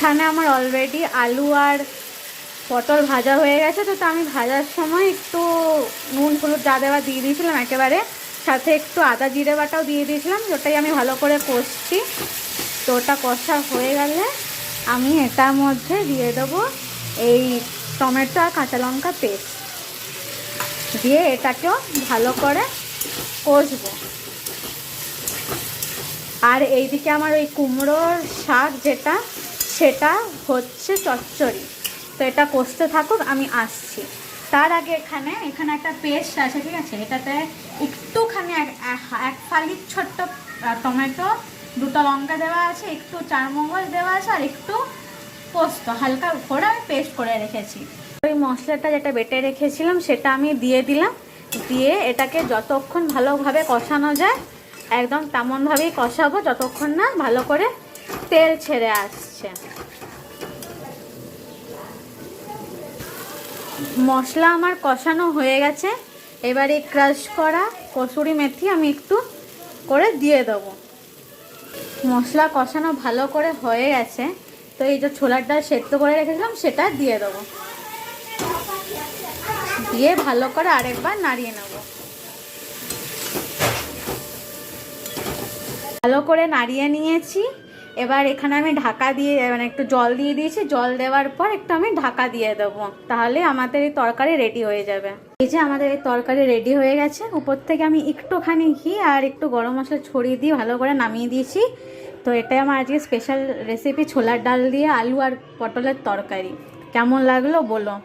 এখানে আমার অলরেডি আলু আর পটল ভাজা হয়ে গেছে। তো আমি ভাজার সময় একটু নুন হলুদ যা দেওয়া দিয়ে দিয়েছিলাম একেবারে, সাথে একটু আদা জিরে বাটাও দিয়ে দিয়েছিলাম। ওটাই আমি ভালো করে কষছি। তো ওটা কষা হয়ে গেলে আমি এটার মধ্যে দিয়ে দেবো এই টমেটো আর কাঁচা লঙ্কা পেস্ট দিয়ে এটাকেও ভালো করে কষবো। আর এইদিকে আমার ওই কুমড়োর শাক যেটা, সেটা হচ্ছে চচ্চড়ি। তো এটা কষতে থাকুক, আমি আসছি। তার আগে এখানে একটা পেস্ট আছে, ঠিক আছে? এটাতে একটুখানি এক ফালি ছোট্ট টমেটো, দুটো লঙ্কা দেওয়া আছে, একটু চারমগজ দেওয়া আছে, আর একটু পোস্ত হালকা করে আমি পেস্ট করে রেখেছি। ওই মশলাটা যেটা বেটে রেখেছিলাম সেটা আমি দিয়ে দিলাম। দিয়ে এটাকে যতক্ষণ ভালোভাবে কষানো যায় একদম তেমনভাবেই কষাবো যতক্ষণ না ভালো করে তেল ছেড়ে আসছে। মশলা আমার কষানো হয়ে গেছে। এবারে ক্রাশ করা কসুরি মেথি আমি একটু করে দিয়ে দেবো। মশলা কষানো ভালো করে হয়ে গেছে। তো এই যে ছোলার ডাল সেদ্ধ করে রেখেছিলাম সেটা দিয়ে দেবো, দিয়ে ভালো করে আরেকবার নাড়িয়ে নেব। ভালো করে নাড়িয়ে নিয়েছি। এবার এখানে আমি ঢাকা দিয়ে মানে একটু জল দিয়ে দিয়েছি। জল দেওয়ার পর একটু আমি ঢাকা দিয়ে দেবো, তাহলে আমাদের এই তরকারি রেডি হয়ে যাবে। এই যে আমাদের এই তরকারি রেডি হয়ে গেছে। উপর থেকে আমি একটুখানি ঘি আর একটু গরম মশলা ছড়িয়ে দিয়ে ভালো করে নামিয়ে দিয়েছি। তো এটাই আমার আজকে স্পেশাল রেসিপি, ছোলার ডাল দিয়ে আলু আর পটলের তরকারি। কেমন লাগলো বলো।